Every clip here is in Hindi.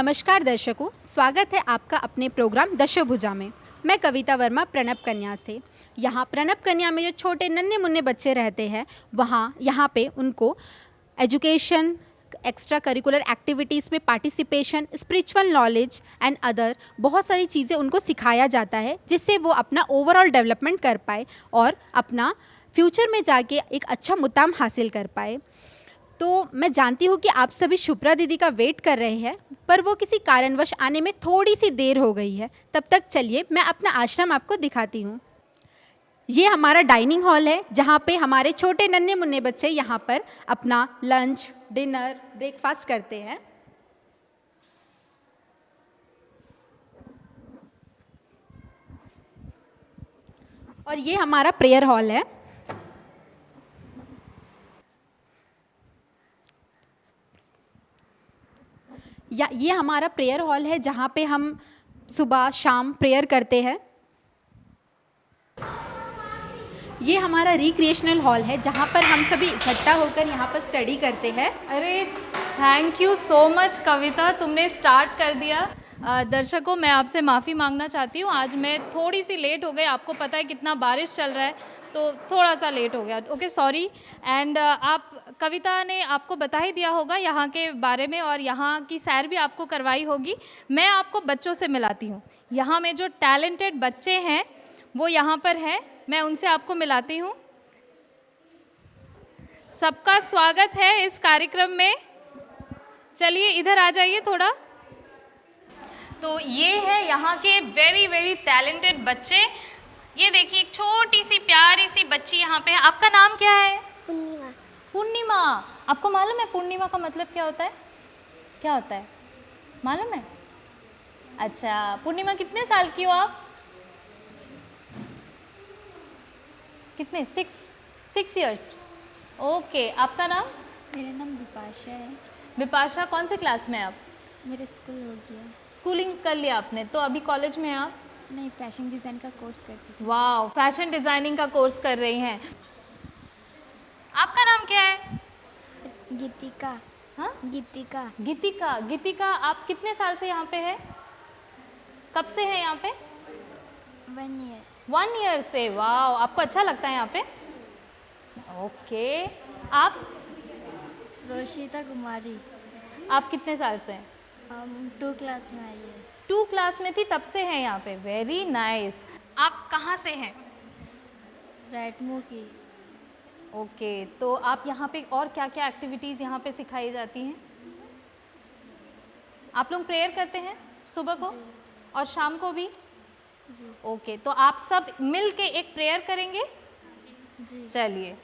नमस्कार दर्शकों, स्वागत है आपका अपने प्रोग्राम दशभुजा में। मैं कविता वर्मा प्रणब कन्या से। यहाँ प्रणब कन्या में जो छोटे नन्हे मुन्ने बच्चे रहते हैं यहाँ पे उनको एजुकेशन, एक्स्ट्रा करिकुलर एक्टिविटीज़ में participation, spiritual knowledge and other बहुत सारी चीज़ें उनको सिखाया जाता है, जिससे वो अपना ओवरऑल डेवलपमेंट कर पाए और अपना फ्यूचर में जाके एक अच्छा मुकाम हासिल कर पाए। तो मैं जानती हूँ कि आप सभी शुभ्रा दीदी का वेट कर रहे हैं, पर वो किसी कारणवश आने में थोड़ी सी देर हो गई है। तब तक चलिए मैं अपना आश्रम आपको दिखाती हूँ। ये हमारा डाइनिंग हॉल है, जहाँ पे हमारे छोटे नन्हे मुन्ने बच्चे यहाँ पर अपना लंच, डिनर, ब्रेकफास्ट करते हैं। और ये हमारा प्रेयर हॉल है। ये हमारा प्रेयर हॉल है, जहाँ पे हम सुबह शाम प्रेयर करते हैं। ये हमारा रिक्रिएशनल हॉल है, जहाँ पर हम सभी इकट्ठा होकर यहाँ पर स्टडी करते हैं। अरे थैंक यू सो मच कविता, तुमने स्टार्ट कर दिया। दर्शकों, मैं आपसे माफ़ी मांगना चाहती हूँ, आज मैं थोड़ी सी लेट हो गई। आपको पता है कितना बारिश चल रहा है, तो थोड़ा सा लेट हो गया। Okay, sorry. एंड आप कविता ने आपको बता ही दिया होगा यहाँ के बारे में, और यहाँ की सैर भी आपको करवाई होगी। मैं आपको बच्चों से मिलाती हूँ। यहाँ में जो टैलेंटेड बच्चे हैं वो यहाँ पर हैं, मैं उनसे आपको मिलाती हूँ। सबका स्वागत है इस कार्यक्रम में। चलिए इधर आ जाइए थोड़ा। तो ये है यहाँ के वेरी वेरी टैलेंटेड बच्चे। ये देखिए, एक छोटी सी प्यारी सी बच्ची यहाँ पे है। आपका नाम क्या है? पूर्णिमा। पूर्णिमा। आपको मालूम है पूर्णिमा का मतलब क्या होता है? क्या होता है मालूम है? अच्छा, पूर्णिमा कितने साल की हो आप? कितने? 6 इयर्स। ओके, आपका नाम? मेरा नाम बिपाशा है। बिपाशा, कौन से क्लास में हैं आप? मेरा स्कूल हो गया। स्कूलिंग कर लिया आपने, तो अभी कॉलेज में हैं आप? नहीं, फैशन डिज़ाइन का कोर्स करती थी। वाह, फैशन डिज़ाइनिंग का कोर्स कर रही हैं। आपका नाम क्या है? गीतिका। हाँ, गीतिका। गीतिका। गीतिका, आप कितने साल से यहाँ पे है? कब से है यहाँ पे? 1 ईयर। 1 ईयर से। वाह, आपको अच्छा लगता है यहाँ पे? ओके। आप? रोशिता कुमारी। आप कितने साल से हैं? हम 2 क्लास में आई है। 2 क्लास में थी तब से हैं यहाँ पे। Very nice. आप कहाँ से हैं? राइटमू की। ओके, तो आप यहाँ पे और क्या क्या एक्टिविटीज़ यहाँ पे सिखाई जाती हैं? आप लोग प्रेयर करते हैं सुबह को और शाम को भी? जी। ओके, तो आप सब मिल के एक प्रेयर करेंगे? जी। चलिए।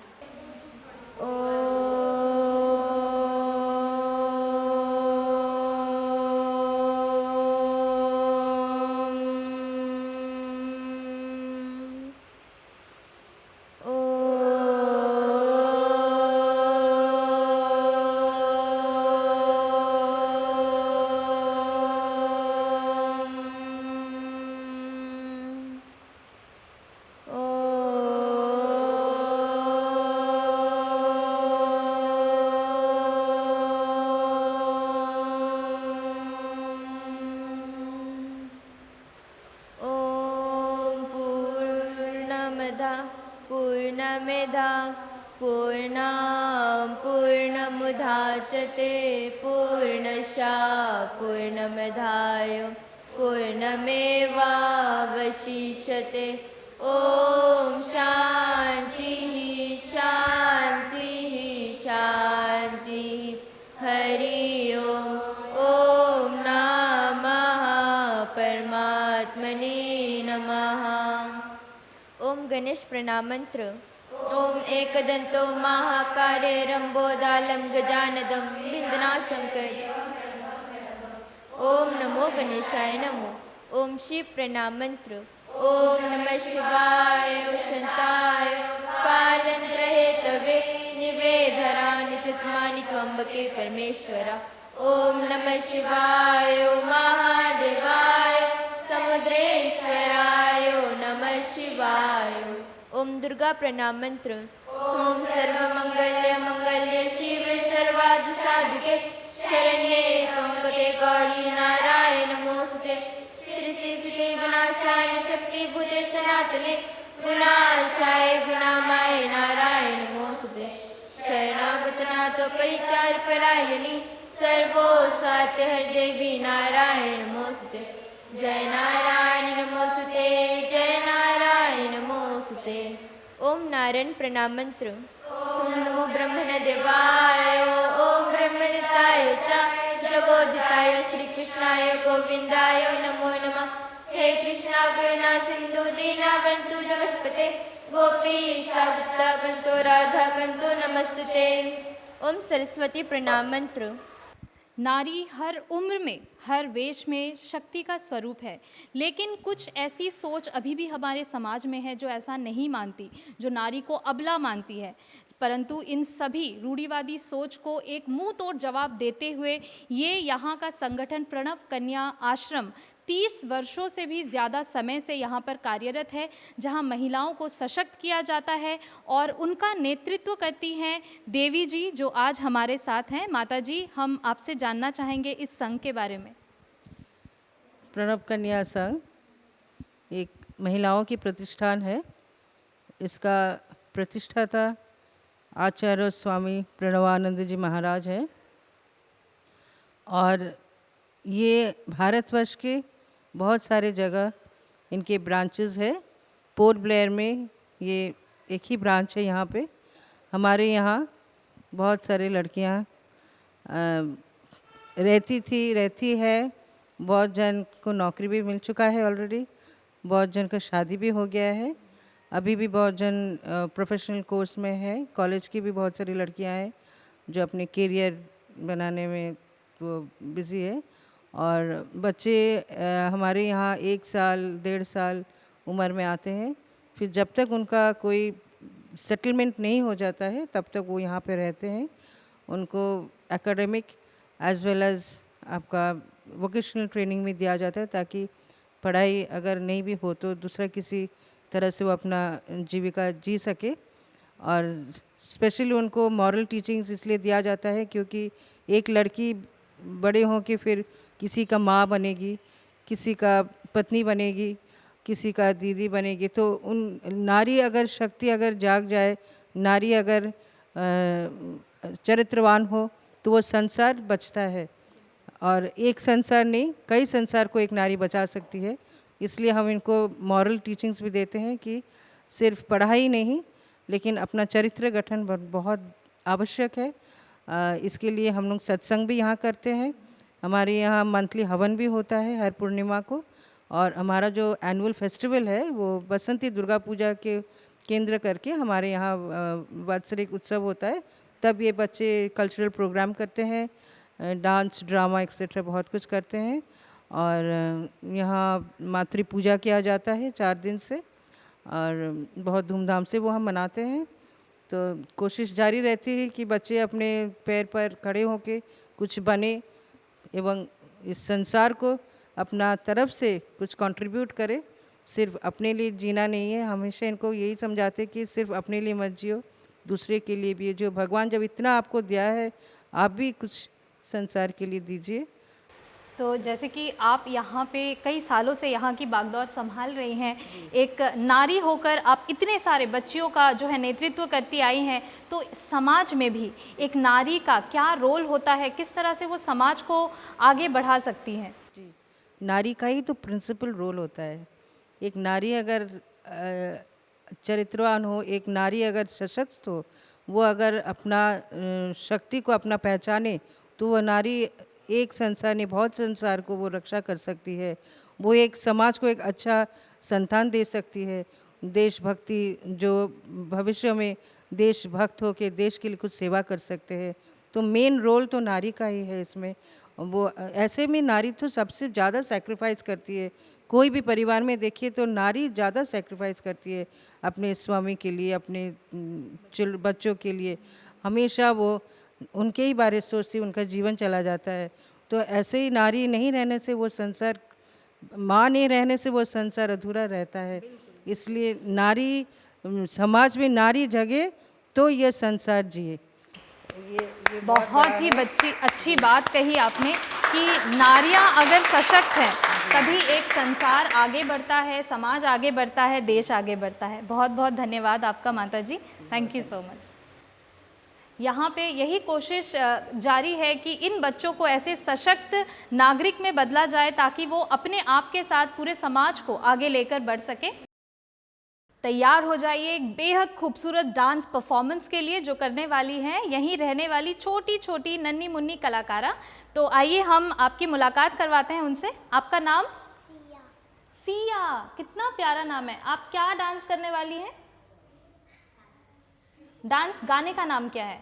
पूर्णमिदं पूर्णात् पूर्णमुदच्यते पूर्णस्य पूर्णमादाय पूर्णमेवावशिष्यते। ॐ शान्तिः शान्तिः शान्तिः। हरि ओम। ॐ नमः परमात्मने नमः। ओम गणेश प्रणाम मंत्र। ओम एकदंतो महाकार्य रंबोदालम गजानदम विंदनाशम कर। ओम नमो गणेशाय नमो। ओम शिव प्रणाम मंत्र। ओम नमः शिवाय शांताय कालंत्र हेतवे निवेधराणि चित्मानि त्वंबके परमेश्वरा। ओम नमः शिवाय महादेवाय समुद्रेश्वराय नमः शिवाय। ओम दुर्गा प्रणाम मंत्र। ओम सर्वमंगल्य मंगल्य शिव सर्वार्थ साधिके शरण्ये त्र्यंबके गौरी नारायण नमोस्तुते। सृष्टिस्थिति विनाशाय शक्तिभूते सनातने गुणाशाय गुणामाय नारायण नमोस्तुते। शरणागतनाथ परित्यागपरायणि सर्वोसात्य हरदेवी नारायण नमोस्तुते। जय नारायण नमोस्तुते, जय नारायण नमोस्तुते। ओम नारायण प्रणाम मंत्र। ओम नमो ब्रह्मण देवाय, ओम ब्रह्मणिताय च जगोदिताय श्री कृष्णाय गोविंदाय नमो नमः। हे कृष्णा करुणा सिंधु दीनबंधु जगत्पते गोपीशा गुप्ता कंतो राधा कंतो नमस्तुते। ओम सरस्वती प्रणाम मंत्र। नारी हर उम्र में, हर वेश में शक्ति का स्वरूप है, लेकिन कुछ ऐसी सोच अभी भी हमारे समाज में है जो ऐसा नहीं मानती, जो नारी को अबला मानती है। परंतु इन सभी रूढ़िवादी सोच को एक मुंह तोड़ जवाब देते हुए ये यहाँ का संगठन प्रणव कन्या आश्रम 30 वर्षों से भी ज़्यादा समय से यहाँ पर कार्यरत है, जहाँ महिलाओं को सशक्त किया जाता है और उनका नेतृत्व करती हैं देवी जी, जो आज हमारे साथ हैं। माता जी, हम आपसे जानना चाहेंगे इस संघ के बारे में। प्रणव कन्या संघ एक महिलाओं की प्रतिष्ठान है। इसका प्रतिष्ठाता आचार्य स्वामी प्रणवानंद जी महाराज हैं और ये भारतवर्ष के बहुत सारे जगह इनके ब्रांचेस है। पोर्ट ब्लेयर में ये एक ही ब्रांच है। यहाँ पे हमारे यहाँ बहुत सारे लड़कियाँ रहती है। बहुत जन को नौकरी भी मिल चुका है ऑलरेडी, बहुत जन का शादी भी हो गया है। अभी भी बहुत जन प्रोफेशनल कोर्स में है। कॉलेज की भी बहुत सारी लड़कियां हैं जो अपने करियर बनाने में वो बिज़ी है। और बच्चे हमारे यहाँ 1 साल 1.5 साल उम्र में आते हैं। फिर जब तक उनका कोई सेटलमेंट नहीं हो जाता है तब तक वो यहाँ पे रहते हैं। उनको एकेडमिक एज वेल एज आपका वोकेशनल ट्रेनिंग में दिया जाता है, ताकि पढ़ाई अगर नहीं भी हो तो दूसरा किसी तरह से वो अपना जीविका जी सके। और स्पेशली उनको मॉरल टीचिंग्स इसलिए दिया जाता है क्योंकि एक लड़की बड़े हों के फिर किसी का माँ बनेगी, किसी का पत्नी बनेगी, किसी का दीदी बनेगी। तो उन नारी अगर शक्ति अगर जाग जाए, नारी अगर चरित्रवान हो तो वो संसार बचता है। और एक संसार नहीं, कई संसार को एक नारी बचा सकती है। इसलिए हम इनको मॉरल टीचिंग्स भी देते हैं कि सिर्फ पढ़ाई नहीं लेकिन अपना चरित्र गठन बहुत आवश्यक है। इसके लिए हम लोग सत्संग भी यहाँ करते हैं। हमारे यहाँ मंथली हवन भी होता है हर पूर्णिमा को। और हमारा जो एनुअल फेस्टिवल है वो बसंती दुर्गा पूजा के केंद्र करके हमारे यहाँ वात्सरिक उत्सव होता है। तब ये बच्चे कल्चरल प्रोग्राम करते हैं, डांस ड्रामा एक्सेट्रा बहुत कुछ करते हैं। और यहाँ मातृ पूजा किया जाता है 4 दिन से और बहुत धूमधाम से वो हम मनाते हैं। तो कोशिश जारी रहती है कि बच्चे अपने पैर पर खड़े होकर कुछ बने एवं इस संसार को अपना तरफ से कुछ कंट्रीब्यूट करे। सिर्फ अपने लिए जीना नहीं है। हमेशा इनको यही समझाते कि सिर्फ अपने लिए मत जियो, दूसरे के लिए भी। जो भगवान जब इतना आपको दिया है, आप भी कुछ संसार के लिए दीजिए। तो जैसे कि आप यहाँ पे कई सालों से यहाँ की बागडोर संभाल रही हैं, एक नारी होकर आप इतने सारे बच्चियों का जो है नेतृत्व करती आई हैं, तो समाज में भी एक नारी का क्या रोल होता है, किस तरह से वो समाज को आगे बढ़ा सकती हैं? जी, नारी का ही तो प्रिंसिपल रोल होता है। एक नारी अगर चरित्रवान हो, एक नारी अगर सशक्त हो, वो अगर अपना शक्ति को अपना पहचाने, तो वो नारी एक संसार नहीं बहुत संसार को वो रक्षा कर सकती है। वो एक समाज को एक अच्छा संतान दे सकती है। देशभक्ति जो भविष्य में देशभक्त हो के देश के लिए कुछ सेवा कर सकते हैं। तो मेन रोल तो नारी का ही है इसमें। वो ऐसे में नारी तो सबसे ज़्यादा सैक्रिफाइस करती है। कोई भी परिवार में देखिए तो नारी ज़्यादा सैक्रिफाइस करती है अपने स्वामी के लिए, अपने बच्चों के लिए। हमेशा वो उनके ही बारे सोचती, उनका जीवन चला जाता है। तो ऐसे ही नारी नहीं रहने से वो संसार, माँ नहीं रहने से वो संसार अधूरा रहता है। इसलिए नारी समाज में नारी जगे तो ये संसार जिए। ये बहुत ही अच्छी बात कही आपने कि नारियां अगर सशक्त हैं तभी एक संसार आगे बढ़ता है, समाज आगे बढ़ता है, देश आगे बढ़ता है। बहुत बहुत धन्यवाद आपका माता जी, थैंक यू सो मच। यहाँ पे यही कोशिश जारी है कि इन बच्चों को ऐसे सशक्त नागरिक में बदला जाए ताकि वो अपने आप के साथ पूरे समाज को आगे लेकर बढ़ सके। तैयार हो जाइए एक बेहद खूबसूरत डांस परफॉर्मेंस के लिए जो करने वाली हैं यहीं रहने वाली छोटी छोटी नन्ही मुन्नी कलाकारा। तो आइए हम आपकी मुलाकात करवाते हैं उनसे। आपका नाम? सिया। सिया, कितना प्यारा नाम है। आप क्या डांस करने वाली हैं? डांस गाने का नाम क्या है?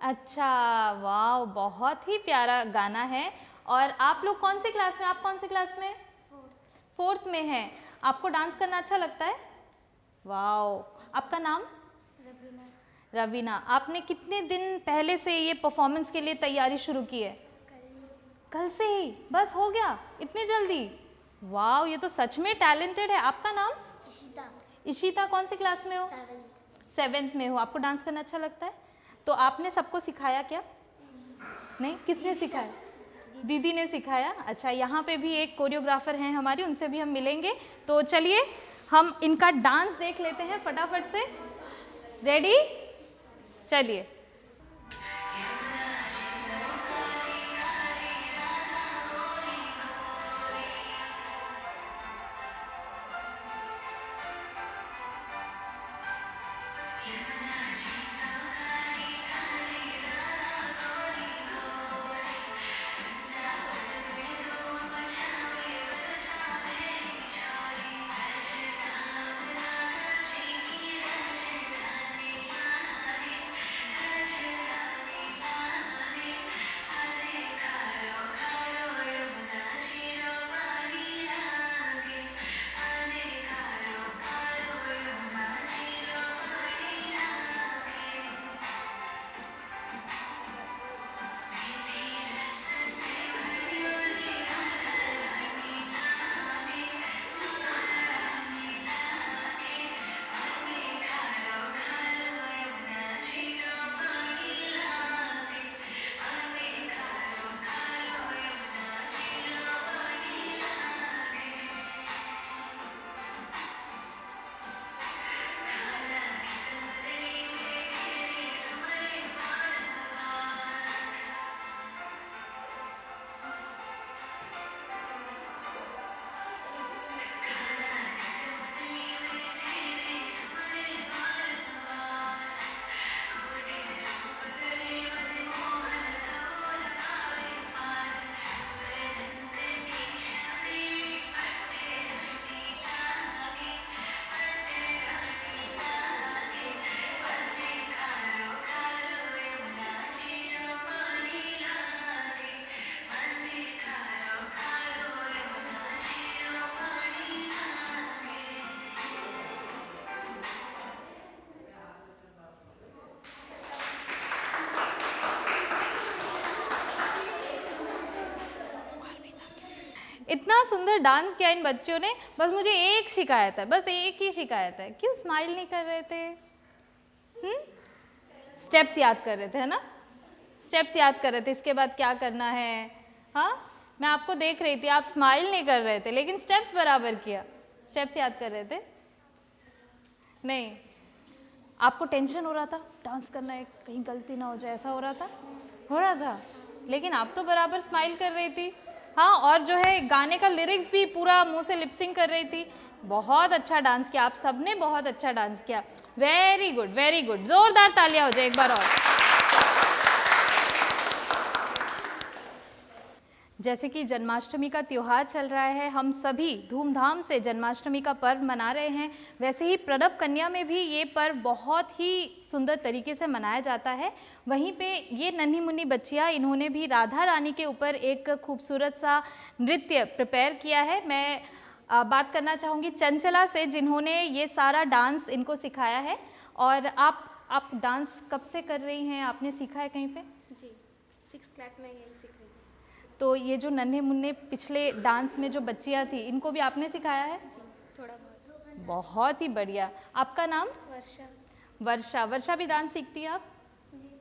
अच्छा, वाह, बहुत ही प्यारा गाना है। और आप लोग कौन सी क्लास में? आप कौन सी क्लास में? फोर्थ में हैं। आपको डांस करना अच्छा लगता है? वाह, आपका नाम? रवीना। रवीना। आपने कितने दिन पहले से ये परफॉर्मेंस के लिए तैयारी शुरू की है? कल से ही? बस हो गया इतनी जल्दी? वाह, ये तो सच में टैलेंटेड है। आपका नाम? इशिता। इशिता, कौन सी क्लास में हो? 7th में हो। आपको डांस करना अच्छा लगता है? तो आपने सबको सिखाया क्या? नहीं, किसने सिखाया? दीदी ने सिखाया। अच्छा, यहाँ पे भी एक कोरियोग्राफर हैं हमारी, उनसे भी हम मिलेंगे। तो चलिए हम इनका डांस देख लेते हैं फटाफट से। रेडी? चलिए। इतना सुंदर डांस किया इन बच्चों ने। बस मुझे एक शिकायत है, बस एक ही शिकायत है, क्यों स्माइल नहीं कर रहे थे? स्टेप्स याद कर रहे थे, है ना? स्टेप्स याद कर रहे थे, इसके बाद क्या करना है। हाँ, मैं आपको देख रही थी, आप स्माइल नहीं कर रहे थे लेकिन स्टेप्स बराबर किया। स्टेप्स याद कर रहे थे? नहीं, आपको टेंशन हो रहा था डांस करना है, कहीं गलती ना हो जाए, ऐसा हो रहा था, लेकिन आप तो बराबर स्माइल कर रही थी। हाँ, और जो है गाने का लिरिक्स भी पूरा मुंह से लिपसिंग कर रही थी। बहुत अच्छा डांस किया, आप सबने बहुत अच्छा डांस किया। Very good, very good. जोरदार तालियां हो जाए एक बार और। जैसे कि जन्माष्टमी का त्यौहार चल रहा है, हम सभी धूमधाम से जन्माष्टमी का पर्व मना रहे हैं, वैसे ही प्रणब कन्या में भी ये पर्व बहुत ही सुंदर तरीके से मनाया जाता है। वहीं पे ये नन्ही मुन्नी बच्चियाँ, इन्होंने भी राधा रानी के ऊपर एक खूबसूरत सा नृत्य प्रिपेयर किया है। मैं बात करना चाहूँगी चंचला से, जिन्होंने ये सारा डांस इनको सिखाया है। और आप डांस कब से कर रही हैं? आपने सीखा है कहीं पे? जी, 6th क्लास में यही सीख रही हूँ। तो ये जो नन्हे मुन्ने पिछले डांस में जो बच्चियाँ थी, इनको भी आपने सिखाया है? जी, थोड़ा बहुत। बहुत ही बढ़िया। आपका नाम? वर्षा। वर्षा, वर्षा भी डांस सीखती है आप? जी।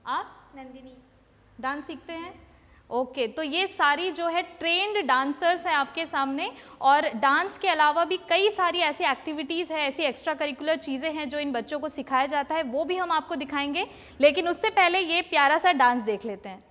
आप नंदिनी। डांस सीखते हैं? ओके, तो ये सारी जो है ट्रेंड डांसर्स हैं आपके सामने, और डांस के अलावा भी कई सारी ऐसी एक्टिविटीज़ है, ऐसी एक्स्ट्रा करिकुलर चीज़ें हैं जो इन बच्चों को सिखाया जाता है, वो भी हम आपको दिखाएंगे। लेकिन उससे पहले ये प्यारा सा डांस देख लेते हैं।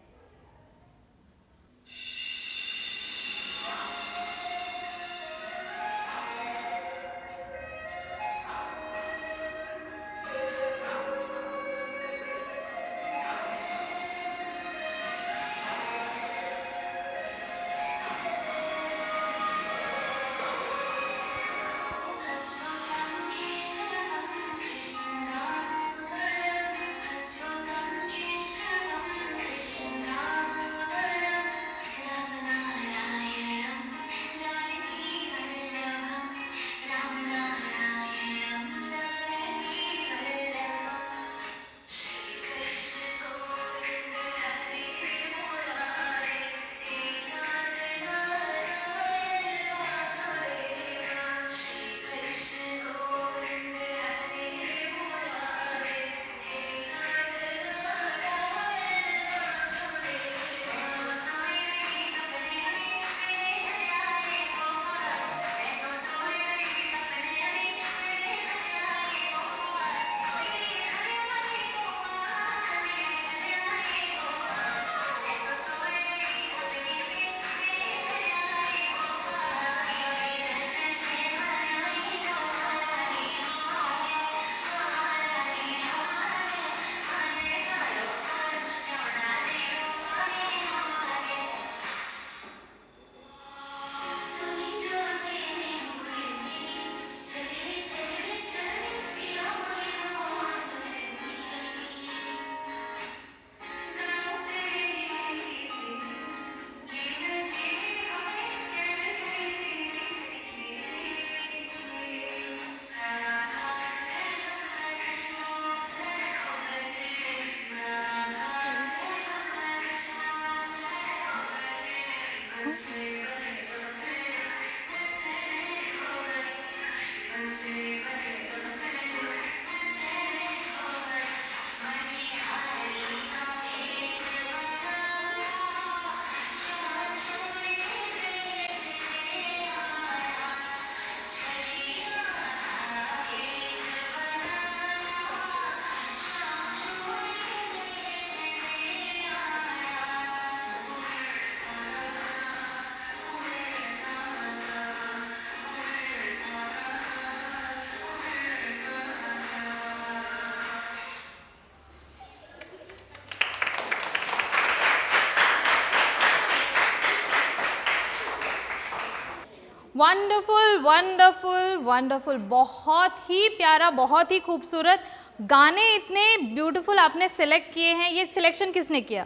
वंडरफुल वंडरफुल वंडरफुल, बहुत ही प्यारा, बहुत ही खूबसूरत गाने, इतने ब्यूटीफुल आपने सेलेक्ट किए हैं। ये सिलेक्शन किसने किया?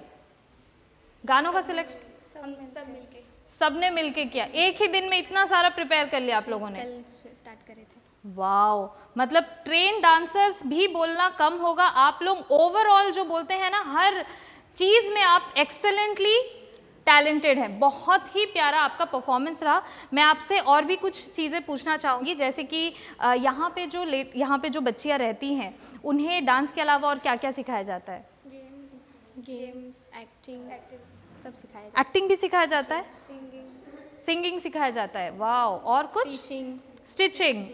गानों का सिलेक्शन सब मिलके सबने मिलके किया? एक ही दिन में इतना सारा प्रिपेयर कर लिया आप लोगों ने? कल स्टार्ट करे थे। वाओ, मतलब ट्रेन डांसर्स भी बोलना कम होगा, आप लोग ओवरऑल जो बोलते हैं ना, हर चीज़ में आप एक्सेलेंटली टैलेंटेड है। बहुत ही प्यारा आपका परफॉर्मेंस रहा। मैं आपसे और भी कुछ चीज़ें पूछना चाहूँगी, जैसे कि यहाँ पे जो बच्चियाँ रहती हैं, उन्हें डांस के अलावा और क्या क्या सिखाया जाता है? गेम्स, एक्टिंग सब सिखाया जाता एक्टिंग भी सिखाया जाता है? है। सिंगिंग सिखाया जाता है? वाओ, और कुछ? स्टिचिंग।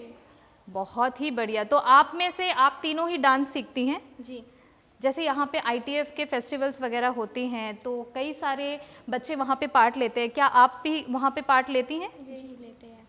बहुत ही बढ़िया। तो आप में से आप तीनों ही डांस सीखती हैं? जी। जैसे यहाँ पे ITF के फेस्टिवल्स वगैरह होती हैं, तो कई सारे बच्चे वहाँ पे पार्ट लेते हैं, क्या आप भी वहाँ पे पार्ट लेती हैं? जी लेते हैं।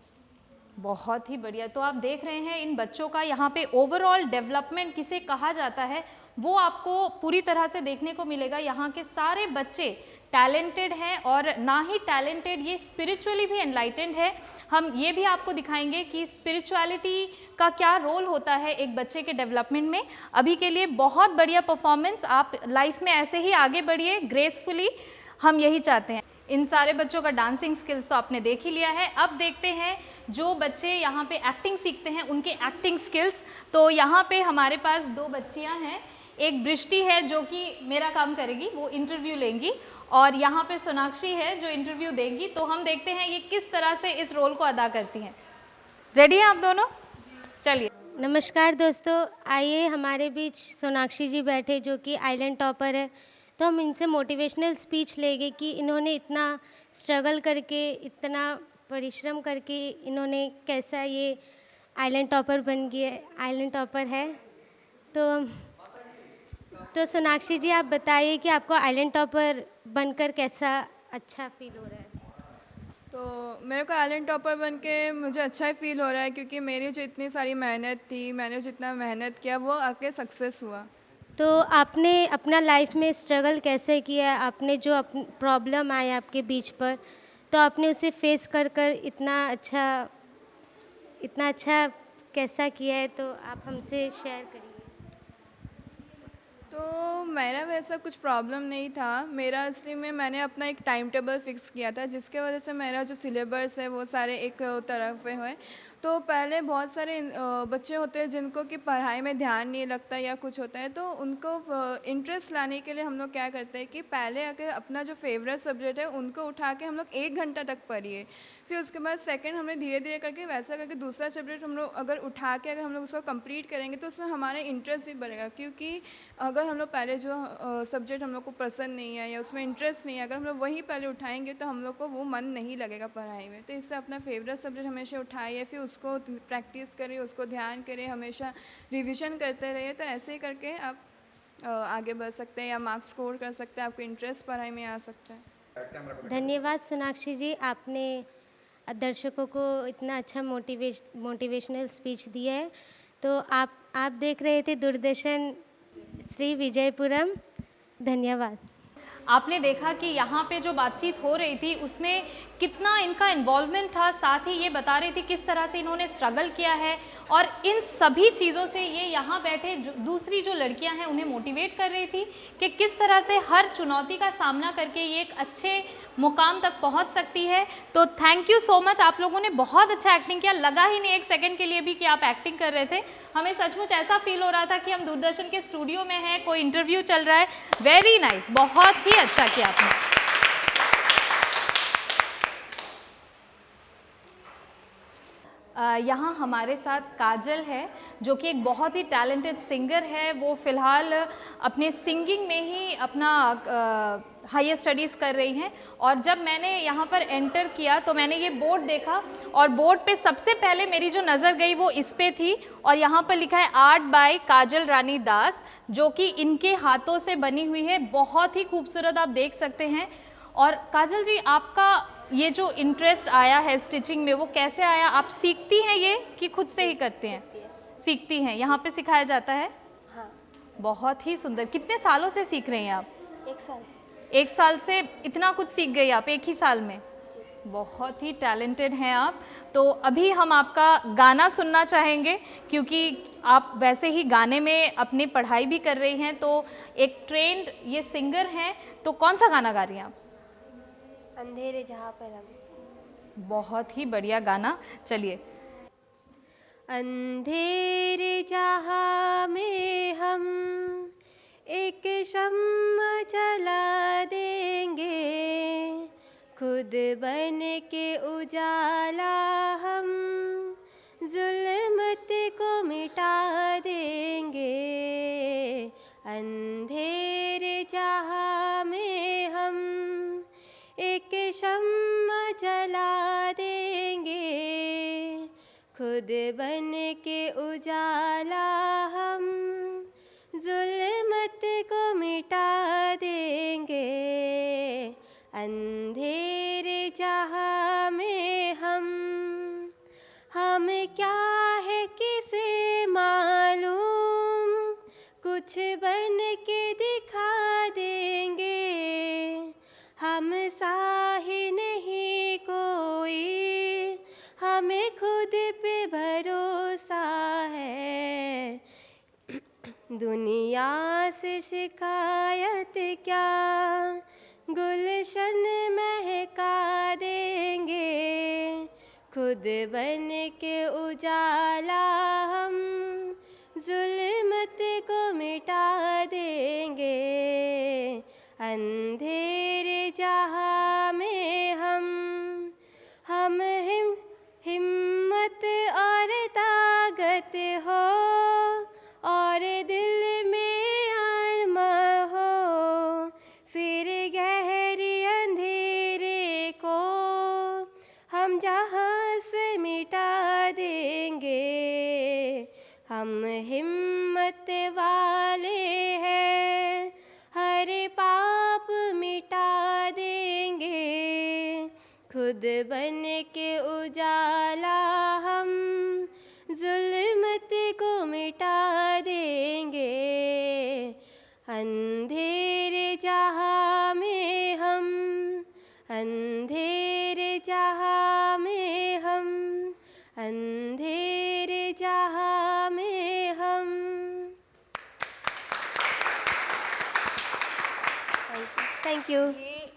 बहुत ही बढ़िया। तो आप देख रहे हैं इन बच्चों का यहाँ पे ओवरऑल डेवलपमेंट किसे कहा जाता है, वो आपको पूरी तरह से देखने को मिलेगा। यहाँ के सारे बच्चे टैलेंटेड हैं, और ना ही टैलेंटेड, ये स्पिरिचुअली भी एनलाइटेंड है। हम ये भी आपको दिखाएंगे कि स्पिरिचुअलिटी का क्या रोल होता है एक बच्चे के डेवलपमेंट में। अभी के लिए बहुत बढ़िया परफॉर्मेंस, आप लाइफ में ऐसे ही आगे बढ़िए ग्रेसफुली, हम यही चाहते हैं। इन सारे बच्चों का डांसिंग स्किल्स तो आपने देख ही लिया है। अब देखते हैं जो बच्चे यहाँ पे एक्टिंग सीखते हैं उनके एक्टिंग स्किल्स। तो यहाँ पे हमारे पास दो बच्चियाँ हैं, एक दृष्टि है जो कि मेरा काम करेगी, वो इंटरव्यू लेंगी, और यहाँ पे सोनाक्षी है जो इंटरव्यू देंगी। तो हम देखते हैं ये किस तरह से इस रोल को अदा करती हैं। रेडी हैं आप दोनों? चलिए। नमस्कार दोस्तों, आइए हमारे बीच सोनाक्षी जी बैठे जो कि आइलैंड टॉपर है। तो हम इनसे मोटिवेशनल स्पीच लेंगे कि इन्होंने इतना स्ट्रगल करके, इतना परिश्रम करके इन्होंने कैसा ये आइलैंड टॉपर बन गए, आइलैंड टॉपर है। तो सोनाक्षी जी, आप बताइए कि आपको आइलैंड टॉपर बनकर कैसा अच्छा फील हो रहा है। तो मेरे को आइलैंड टॉपर बन के मुझे अच्छा ही फील हो रहा है, क्योंकि मेरी जो इतनी सारी मेहनत थी, मैंने जितना मेहनत किया वो आके सक्सेस हुआ। तो आपने अपना लाइफ में स्ट्रगल कैसे किया, आपने जो प्रॉब्लम आए आपके बीच पर, तो आपने उसे फेस कर कर इतना अच्छा कैसा किया है, तो आप हमसे शेयर करिए। तो मेरा वैसा कुछ प्रॉब्लम नहीं था। मेरा असली में मैंने अपना एक टाइम टेबल फिक्स किया था, जिसके वजह से मेरा जो सिलेबस है वो सारे एक तरफ पे हुए। तो पहले बहुत सारे बच्चे होते हैं जिनको कि पढ़ाई में ध्यान नहीं लगता या कुछ होता है, तो उनको इंटरेस्ट लाने के लिए हम लोग क्या करते हैं कि पहले अगर अपना जो फेवरेट सब्जेक्ट है उनको उठा के हम लोग 1 घंटा तक पढ़िए। फिर उसके बाद सेकंड हमने धीरे धीरे करके वैसा करके दूसरा सब्जेक्ट हम लोग अगर उठा के अगर हम लोग उसको कंप्लीट करेंगे तो उसमें हमारा इंटरेस्ट ही बढ़ेगा। क्योंकि अगर हम लोग पहले जो सब्जेक्ट हम लोग को पसंद नहीं है या उसमें इंटरेस्ट नहीं है, अगर हम लोग वही पहले उठाएंगे तो हम लोग को वो मन नहीं लगेगा पढ़ाई में। तो इससे अपना फेवरेट सब्जेक्ट हमेशा उठाइए, फिर उसको प्रैक्टिस करिए, उसको ध्यान करिए, हमेशा रिविज़न करते रहिए। तो ऐसे ही करके आप आगे बढ़ सकते हैं या मार्क्स स्कोर कर सकते हैं, आपको इंटरेस्ट पढ़ाई में आ सकता है। धन्यवाद सोनाक्षी जी, आपने दर्शकों को इतना अच्छा मोटिवेशनल स्पीच दिया है। तो आप देख रहे थे दूरदर्शन श्री विजयपुरम। धन्यवाद। आपने देखा कि यहाँ पे जो बातचीत हो रही थी उसमें कितना इनका इन्वॉल्वमेंट था, साथ ही ये बता रही थी किस तरह से इन्होंने स्ट्रगल किया है, और इन सभी चीज़ों से ये यहाँ बैठे दूसरी जो लड़कियाँ हैं उन्हें मोटिवेट कर रही थी कि किस तरह से हर चुनौती का सामना करके ये एक अच्छे मुकाम तक पहुँच सकती है। तो थैंक यू सो मच, आप लोगों ने बहुत अच्छा एक्टिंग किया, लगा ही नहीं एक सेकेंड के लिए भी कि आप एक्टिंग कर रहे थे। हमें सचमुच ऐसा फील हो रहा था कि हम दूरदर्शन के स्टूडियो में हैं, कोई इंटरव्यू चल रहा है। वेरी नाइस, बहुत ही अच्छा किया आपने। यहाँ हमारे साथ काजल है जो कि एक बहुत ही टैलेंटेड सिंगर है। वो फ़िलहाल अपने सिंगिंग में ही अपना हायर स्टडीज़ कर रही हैं। और जब मैंने यहाँ पर एंटर किया तो मैंने ये बोर्ड देखा, और बोर्ड पे सबसे पहले मेरी जो नज़र गई वो इस पे थी, और यहाँ पर लिखा है आर्ट बाय काजल रानी दास, जो कि इनके हाथों से बनी हुई है। बहुत ही खूबसूरत, आप देख सकते हैं। और काजल जी, आपका ये जो इंटरेस्ट आया है स्टिचिंग में वो कैसे आया? आप सीखती हैं ये कि खुद से ही करते हैं? सीखती हैं, यहाँ पे सिखाया जाता है? हाँ। बहुत ही सुंदर। कितने सालों से सीख रही हैं आप? 1 साल। 1 साल से इतना कुछ सीख गई आप एक ही साल में? बहुत ही टैलेंटेड हैं आप। तो अभी हम आपका गाना सुनना चाहेंगे, क्योंकि आप वैसे ही गाने में अपनी पढ़ाई भी कर रही हैं, तो एक ट्रेंड ये सिंगर हैं। तो कौन सा गाना गा रही हैं आप? अंधेरे जहाँ पर हम। बहुत ही बढ़िया गाना, चलिए। अंधेरे जहाँ में हम एक शम्मा जला देंगे, खुद बन के उजाला हम जुल्मत को मिटा देंगे। अंधेरे जहाँ में हम एक शम्मा जला देंगे, खुद बन के उजाला हम जुल्मत को मिटा देंगे। अंधेरे जहाँ में हम क्या है किसे मालूम, कुछ बन के दिखा देंगे। हम सा ही नहीं कोई, हमें खुद पे भरोसा है। दुनिया से शिकायत क्या, गुलशन महका देंगे। खुद बन के उजाला हम जुल्मत को मिटा देंगे। अंधेरे जहाँ में हम हिम्मत और ताकत हो यहाँ से मिटा देंगे, हम हिम्मत वाले हैं, हर पाप मिटा देंगे, खुद बन के उजाला हम जुल्मत को मिटा देंगे, अंधेरे जहाँ में हम, अंधेरे जहाँ में हम, अंधेरे जहाँ में हम। Thank you. ये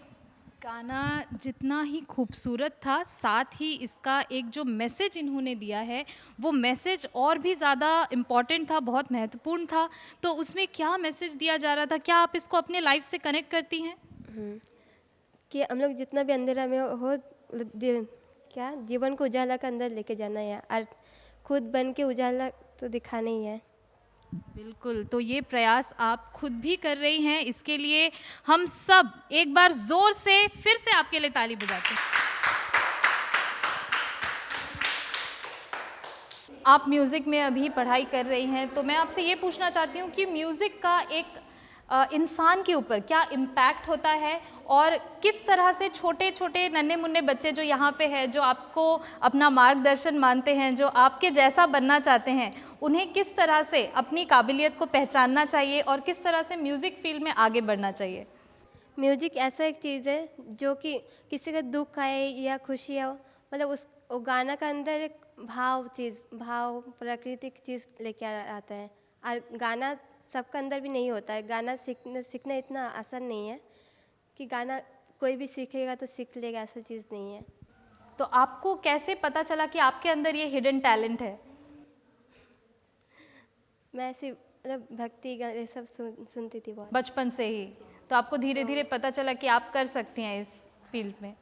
गाना जितना ही खूबसूरत था, साथ ही इसका एक जो मैसेज इन्होंने दिया है वो मैसेज और भी ज़्यादा इम्पॉर्टेंट था, बहुत महत्वपूर्ण था। तो उसमें क्या मैसेज दिया जा रहा था, क्या आप इसको अपने लाइफ से कनेक्ट करती हैं? कि हम लोग जितना भी अंधेरा में हो, क्या जीवन को उजाला के अंदर लेके जाना है और खुद बन के उजाला तो दिखाना ही है। बिल्कुल, तो ये प्रयास आप खुद भी कर रही हैं, इसके लिए हम सब एक बार जोर से फिर से आपके लिए ताली बजाते हैं। आप म्यूज़िक में अभी पढ़ाई कर रही हैं, तो मैं आपसे ये पूछना चाहती हूँ कि म्यूज़िक का एक इंसान के ऊपर क्या इम्पैक्ट होता है, और किस तरह से छोटे छोटे नन्हे मुन्ने बच्चे जो यहाँ पे हैं, जो आपको अपना मार्गदर्शन मानते हैं, जो आपके जैसा बनना चाहते हैं, उन्हें किस तरह से अपनी काबिलियत को पहचानना चाहिए और किस तरह से म्यूज़िक फील्ड में आगे बढ़ना चाहिए? म्यूजिक ऐसा एक चीज़ है जो कि किसी का दुख आए या खुशी हो, मतलब उस वो गाना का अंदर एक भाव प्राकृतिक चीज़ लेके आता है। और गाना सबका अंदर भी नहीं होता है, गाना सीखना इतना आसान नहीं है कि गाना कोई भी सीखेगा तो सीख लेगा, ऐसा चीज़ नहीं है। तो आपको कैसे पता चला कि आपके अंदर ये हिडन टैलेंट है? मैं ऐसे मतलब भक्ति गाने सब सुनती थी बहुत बचपन से ही, तो आपको धीरे धीरे पता चला कि आप कर सकती हैं इस फील्ड में।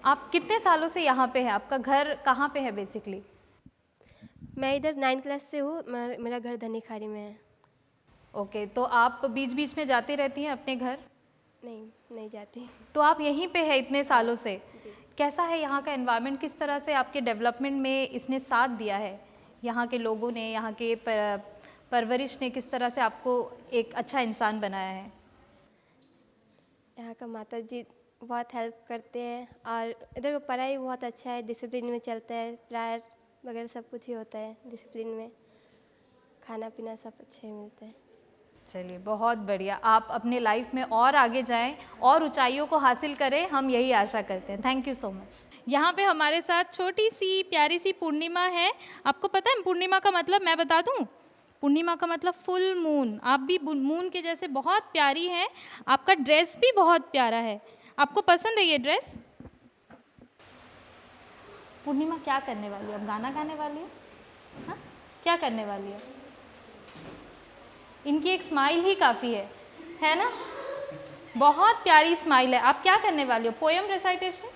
आप कितने सालों से यहाँ पे हैं? आपका घर कहाँ पे है बेसिकली? मैं इधर 9th क्लास से हूँ, मेरा घर धनीखारी में है। ओके, तो आप बीच बीच में जाती रहती हैं अपने घर? नहीं जाती। तो आप यहीं पे है इतने सालों से, कैसा है यहाँ का एनवायरनमेंट, किस तरह से आपके डेवलपमेंट में इसने साथ दिया है? यहाँ के लोगों ने, यहाँ के परवरिश ने किस तरह से आपको एक अच्छा इंसान बनाया है? यहाँ का माता जी बहुत हेल्प करते हैं, और इधर का पढ़ाई बहुत अच्छा है, डिसिप्लिन में चलता है, प्रायर वगैरह सब कुछ ही होता है डिसिप्लिन में, खाना पीना सब अच्छे मिलते हैं। चलिए, बहुत बढ़िया। आप अपने लाइफ में और आगे जाएं और ऊंचाइयों को हासिल करें, हम यही आशा करते हैं। Thank you so much. यहाँ पे हमारे साथ छोटी सी प्यारी सी पूर्णिमा है। आपको पता है पूर्णिमा का मतलब मैं बता दूँ? पूर्णिमा का मतलब फुल मून। आप भी मून के जैसे बहुत प्यारी हैं। आपका ड्रेस भी बहुत प्यारा है। आपको पसंद है ये ड्रेस? पूर्णिमा क्या करने वाली है? अब गाना गाने वाली है? हाँ, क्या करने वाली है? इनकी एक स्माइल ही काफ़ी है ना? बहुत प्यारी स्माइल है। आप क्या करने वाली हो? पोएम रेसाइटेशन?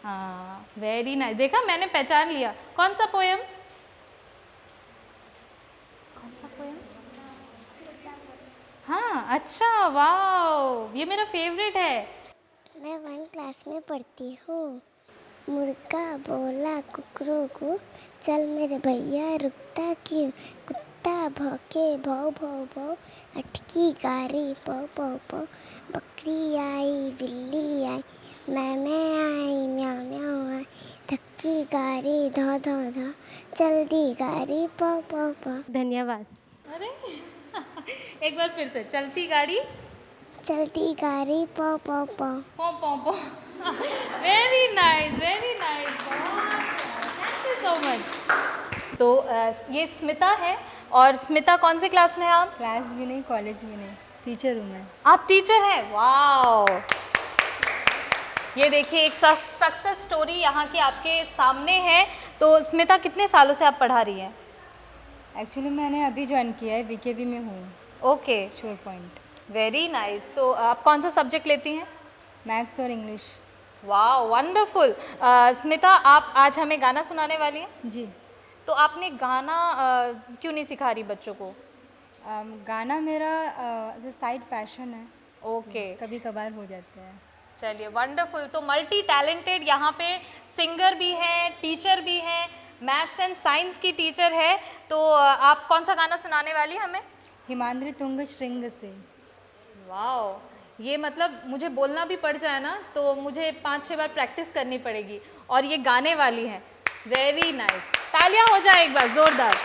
हाँ, वेरी नाइस। देखा, मैंने पहचान लिया। कौन सा पोएम? कौन सा पोएम? हाँ, अच्छा, वाह, ये मेरा फेवरेट है। मैं 1 क्लास में पढ़ती हूँ। मुर्गा बोला कुकरू को, चल मेरे भैया रुकता क्यों, कुत्ता भौंके भौ भौ भौ, अटकी गाड़ी पौ पौ पौ, बकरी आई बिल्ली आई, मैं आई म्याऊ म्याऊ आई, धक्की गाड़ी धौ धौ धौ, चलती गाड़ी पौ पौ पौ। धन्यवाद। अरे एक बार फिर से, चलती गाड़ी चलती गाड़ी पौ पौ पौ। पौ पौ पौ। Very nice, very nice, thank you so much. तो ये स्मिता है, और स्मिता कौन से क्लास में है आप? क्लास भी नहीं, कॉलेज भी नहीं, टीचर हूँ मैं। आप टीचर हैं? वाओ, ये देखिए एक सक्सेस स्टोरी यहाँ की आपके सामने है। तो स्मिता, कितने सालों से आप पढ़ा रही हैं? एक्चुअली मैंने अभी ज्वाइन किया है, बीकेबी में हूँ। Okay, sure point. Very nice. तो आप कौन सा सब्जेक्ट लेती हैं? मैथ्स और इंग्लिश। Wow, wonderful. स्मिता, आप आज हमें गाना सुनाने वाली हैं? जी। तो आपने गाना क्यों नहीं सिखा रही बच्चों को? गाना मेरा साइड पैशन है। ओके, कभी कभार हो जाता है। चलिए वंडरफुल। तो मल्टी टैलेंटेड यहाँ पे सिंगर भी है, टीचर भी है, मैथ्स एंड साइंस की टीचर है। तो आप कौन सा गाना सुनाने वाली हैं हमें? हिमाद्री तुंग श्रृंग से। वाओ, ये मतलब मुझे बोलना भी पड़ जाए ना तो मुझे 5-6 बार प्रैक्टिस करनी पड़ेगी, और ये गाने वाली हैं। वेरी नाइस, तालियां हो जाए एक बार जोरदार।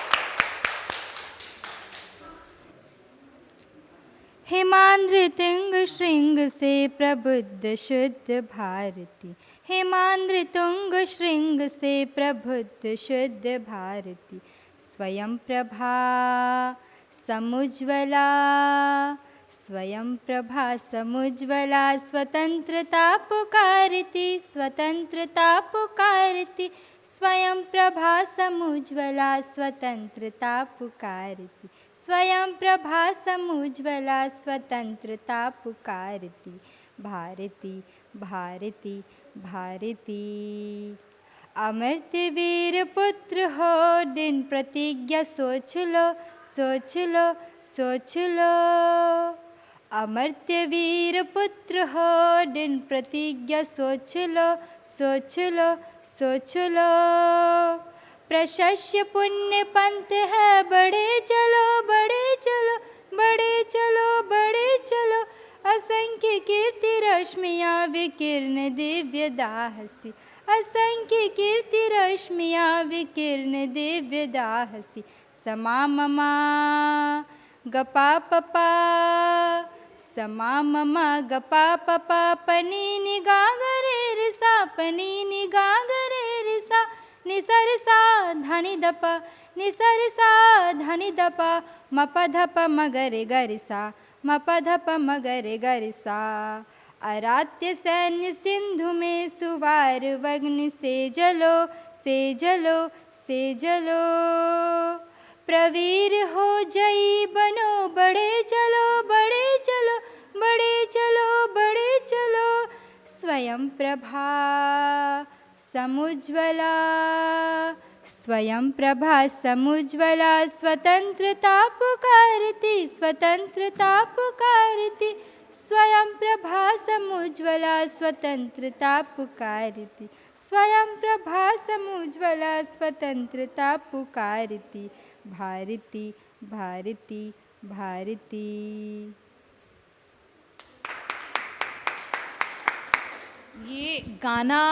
हेमाद्रि तुंग श्रृंग से प्रबुद्ध शुद्ध भारती, हेमाद्रि तुंग श्रृंग से प्रबुद्ध शुद्ध भारती, स्वयं प्रभा समुज्ज्वला, स्वयं प्रभा समुज्ज्वला, स्वतंत्रता पुकारती, स्वतंत्रता पुकारती, स्वयं प्रभा समुज्ज्वला, स्वतंत्रता पुकारती, स्वयं प्रभा समुज्ज्वला, स्वतंत्रता पुकारती, भारती भारती भारती। अमर्त्य वीर पुत्र हो दिन प्रतिज्ञा सोच लो, सोच लो, सोच लो। अमर्त्य वीर पुत्र हो दिन प्रतिज्ञा सोच लो, सोच लो, सोच लो। प्रशस्य पुण्य पंथ है, बढ़े चलो, बढ़े चलो, बढ़े चलो, बढ़े चलो। असंख्य कीर्ति रश्मियाँ विकीर्ण दिव्य दाहसी, असंख्य कीर्ति रश्मियाँ विकीर्ण दिव्य दाहसी। समा ममा गपा पपा, समा ममा गपा पपा, पनी निगा गरे रिसा, पनी निगा गरे रिसा। निसर सा धनि दपा, निसर सा धनि दपा, मप धप मगरे गरिसा, मप धप मगरे गरिसा। अरात्य सैन्य सिंधु में सुवार वग्नि से जलो, से जलो, से जलो। प्रवीर हो जयी बनो, बढ़े चलो, बढ़े चलो, बढ़े चलो, बढ़े चलो। स्वयं प्रभा समुज्ज्वला, स्वयं प्रभा समुज्ज्वला, स्वतंत्रता पुकारती, स्वतंत्रता पुकारती, स्वयं प्रभा समुज्ज्वला, स्वतंत्रता पुकारती, स्वयं प्रभा समुज्ज्वला, स्वतंत्रता पुकारती, भारती भारती भारती। ये गाना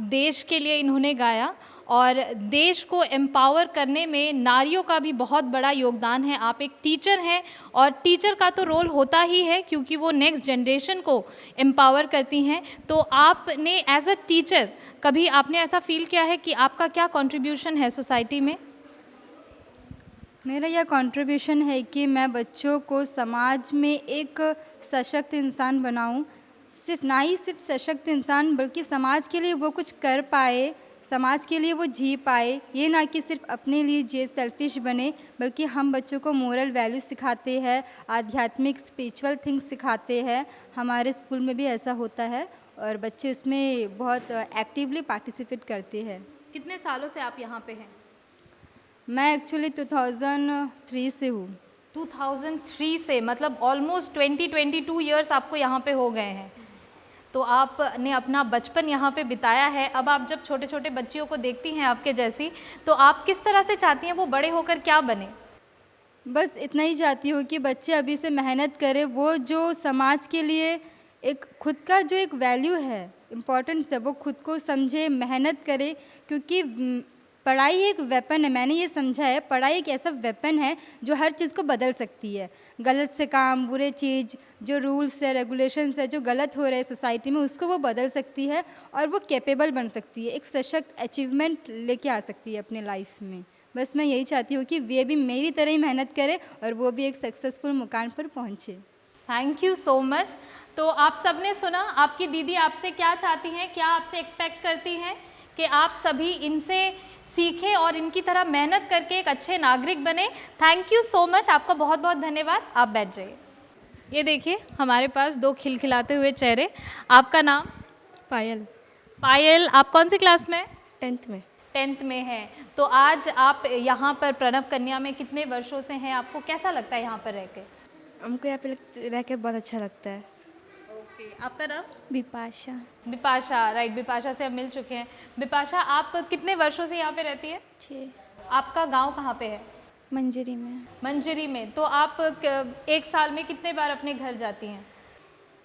देश के लिए इन्होंने गाया, और देश को एम्पावर करने में नारियों का भी बहुत बड़ा योगदान है। आप एक टीचर हैं, और टीचर का तो रोल होता ही है क्योंकि वो नेक्स्ट जनरेशन को एम्पावर करती हैं। तो आपने एज अ टीचर कभी आपने ऐसा फील किया है कि आपका क्या कंट्रीब्यूशन है सोसाइटी में? मेरा यह कंट्रीब्यूशन है कि मैं बच्चों को समाज में एक सशक्त इंसान बनाऊं। सिर्फ ना ही सिर्फ सशक्त इंसान, बल्कि समाज के लिए वो कुछ कर पाए, समाज के लिए वो जी पाए। ये ना कि सिर्फ अपने लिए जे सेल्फिश बने, बल्कि हम बच्चों को मोरल वैल्यू सिखाते हैं, आध्यात्मिक स्पिरिचुअल थिंग्स सिखाते हैं। हमारे स्कूल में भी ऐसा होता है और बच्चे उसमें बहुत एक्टिवली पार्टिसिपेट करते हैं। कितने सालों से आप यहाँ पे हैं? मैं एक्चुअली 2003 से हूँ। 2003 से, मतलब ऑलमोस्ट 22 ईयर्स आपको यहाँ पे हो गए हैं। तो आपने अपना बचपन यहाँ पे बिताया है। अब आप जब छोटे छोटे बच्चियों को देखती हैं आपके जैसी, तो आप किस तरह से चाहती हैं वो बड़े होकर क्या बने? बस इतना ही चाहती हूँ कि बच्चे अभी से मेहनत करें, वो जो समाज के लिए एक खुद का जो एक वैल्यू है, इम्पोर्टेंस है, वो खुद को समझे, मेहनत करे। क्योंकि पढ़ाई एक वेपन है, मैंने ये समझा है, पढ़ाई एक ऐसा वेपन है जो हर चीज़ को बदल सकती है। गलत से काम, बुरे चीज़, जो रूल्स है, रेगुलेशंस है, जो गलत हो रहे हैं सोसाइटी में, उसको वो बदल सकती है और वो कैपेबल बन सकती है, एक सशक्त अचीवमेंट लेके आ सकती है अपने लाइफ में। बस मैं यही चाहती हूँ कि वे भी मेरी तरह ही मेहनत करें और वो भी एक सक्सेसफुल मुकाम पर पहुँचे। Thank you so much. तो आप सब ने सुना, आपकी दीदी आपसे क्या चाहती हैं, क्या आपसे एक्सपेक्ट करती हैं कि आप सभी इनसे सीखें और इनकी तरह मेहनत करके एक अच्छे नागरिक बने। थैंक यू सो मच, आपका बहुत बहुत धन्यवाद। आप बैठ जाइए। ये देखिए हमारे पास दो खिलखिलाते हुए चेहरे। आपका नाम? पायल। पायल, आप कौन सी क्लास में? 10th में। 10th में है। तो आज आप यहाँ पर प्रणब कन्या में कितने वर्षों से हैं? आपको कैसा लगता है यहाँ पर रह के? हमको यहाँ पे रह के बहुत अच्छा लगता है। ओके, आपका नाम? बिपाशा। बिपाशा, राइट, बिपाशा से हम मिल चुके हैं। बिपाशा, आप कितने वर्षों से यहाँ पे रहती है? 6। आपका गांव कहाँ पे है? मंजरी में। मंजरी में। तो आप एक साल में कितने बार अपने घर जाती हैं?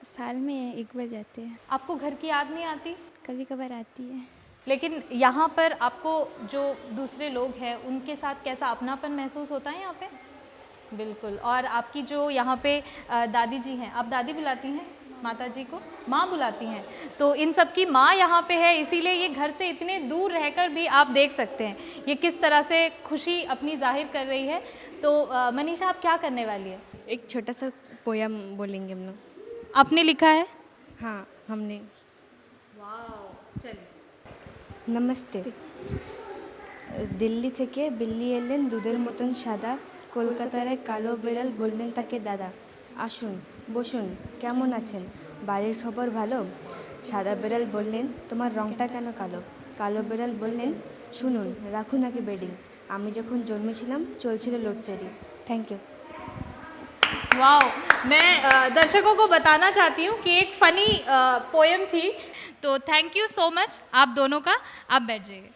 साल में 1 बार जाते हैं। आपको घर की याद नहीं आती? कभी कभार आती है। लेकिन यहाँ पर आपको जो दूसरे लोग हैं उनके साथ कैसा अपनापन महसूस होता है यहाँ पे? बिल्कुल। और आपकी जो यहाँ पे दादी जी हैं, आप दादी बुलाती हैं माता जी को? माँ बुलाती हैं। तो इन सब की माँ यहाँ पे है, इसीलिए ये घर से इतने दूर रहकर भी आप देख सकते हैं ये किस तरह से खुशी अपनी जाहिर कर रही है। तो मनीषा, आप क्या करने वाली है? एक छोटा सा पोयम बोलेंगे हम लोग। आपने लिखा है? हाँ, हमने। वाह, चलिए। नमस्ते। दिल्ली থেকে বিল্লি এলেন দুধের মতন সাদা, কলকাতার এক কালো বিড়াল বললেন তাকে দাদা। আসুন, বসুন, কেমন আছেন? বাড়ির খবর ভালো? সাদা বিড়াল বললেন তোমার রংটা কেন কালো? কালো বিড়াল বললেন শুনুন, রাখুন আগে বেডিং, আমি যখন জন্মেছিলাম চলছিল লোডশেডিং। Thank you. वाह, मैं दर्शकों को बताना चाहती हूँ कि एक फ़नी पोएम थी। तो थैंक यू सो मच आप दोनों का। आप बैठ जाइए।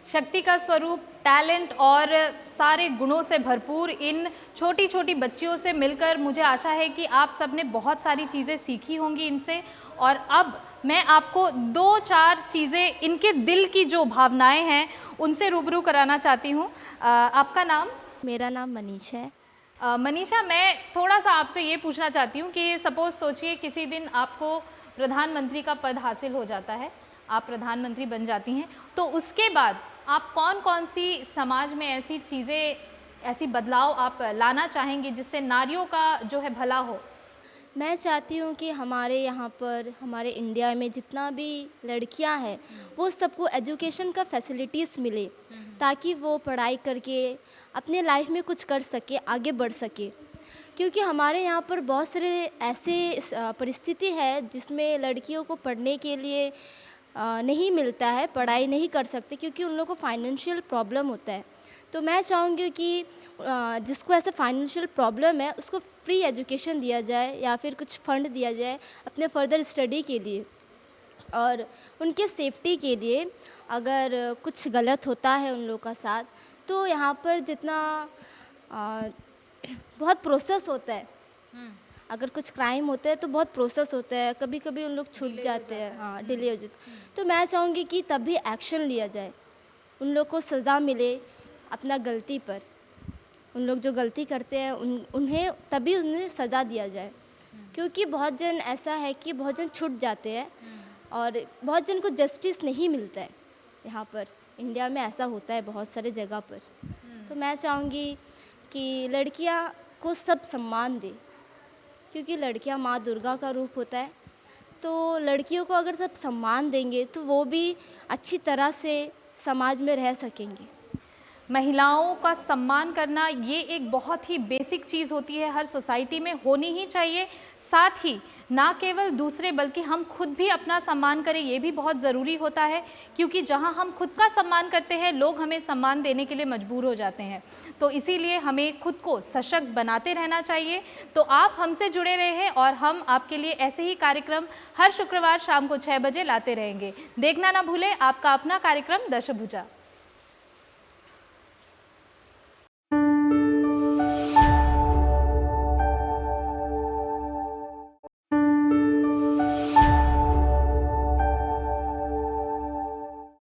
शक्ति का स्वरूप, टैलेंट और सारे गुणों से भरपूर इन छोटी छोटी बच्चियों से मिलकर मुझे आशा है कि आप सब ने बहुत सारी चीज़ें सीखी होंगी इनसे। और अब मैं आपको 2-4 चीज़ें, इनके दिल की जो भावनाएं हैं उनसे रूबरू कराना चाहती हूँ। आपका नाम? मेरा नाम मनीषा है। मनीषा, मैं थोड़ा सा आपसे ये पूछना चाहती हूँ कि सपोज़ सोचिए किसी दिन आपको प्रधानमंत्री का पद हासिल हो जाता है, आप प्रधानमंत्री बन जाती हैं, तो उसके बाद आप कौन कौन सी समाज में ऐसी चीज़ें, ऐसी बदलाव आप लाना चाहेंगे जिससे नारियों का जो है भला हो? मैं चाहती हूँ कि हमारे यहाँ पर, हमारे इंडिया में जितना भी लड़कियाँ हैं वो सबको एजुकेशन का फैसिलिटीज़ मिले, ताकि वो पढ़ाई करके अपने लाइफ में कुछ कर सके, आगे बढ़ सके। क्योंकि हमारे यहाँ पर बहुत सारे ऐसे परिस्थिति है जिसमें लड़कियों को पढ़ने के लिए नहीं मिलता है, पढ़ाई नहीं कर सकते क्योंकि उन लोगों को फाइनेंशियल प्रॉब्लम होता है। तो मैं चाहूँगी कि जिसको ऐसा फाइनेंशियल प्रॉब्लम है उसको फ्री एजुकेशन दिया जाए या फिर कुछ फंड दिया जाए अपने फर्दर स्टडी के लिए और उनके सेफ्टी के लिए। अगर कुछ गलत होता है उन लोगों का साथ, तो यहाँ पर जितना बहुत प्रोसेस होता है, अगर कुछ क्राइम होता है तो बहुत प्रोसेस होता है, कभी कभी उन लोग छूट जाते हैं, हाँ, डिले हो जाते। तो मैं चाहूँगी कि तभी एक्शन लिया जाए, उन लोग को सज़ा मिले अपना गलती पर। उन लोग जो गलती करते हैं उन्हें तभी उन्हें सज़ा दिया जाए, क्योंकि बहुत जन ऐसा है कि बहुत जन छूट जाते हैं और बहुत जन को जस्टिस नहीं मिलता है। यहाँ पर इंडिया में ऐसा होता है बहुत सारे जगह पर। तो मैं चाहूँगी कि लड़कियाँ को सब सम्मान दे, क्योंकि लड़कियाँ माँ दुर्गा का रूप होता है। तो लड़कियों को अगर सब सम्मान देंगे तो वो भी अच्छी तरह से समाज में रह सकेंगे। महिलाओं का सम्मान करना ये एक बहुत ही बेसिक चीज़ होती है, हर सोसाइटी में होनी ही चाहिए। साथ ही ना केवल दूसरे बल्कि हम खुद भी अपना सम्मान करें, ये भी बहुत ज़रूरी होता है, क्योंकि जहाँ हम खुद का सम्मान करते हैं लोग हमें सम्मान देने के लिए मजबूर हो जाते हैं। तो इसीलिए हमें खुद को सशक्त बनाते रहना चाहिए। तो आप हमसे जुड़े रहें और हम आपके लिए ऐसे ही कार्यक्रम हर शुक्रवार शाम को 6 बजे लाते रहेंगे। देखना ना भूलें आपका अपना कार्यक्रम दशभुजा।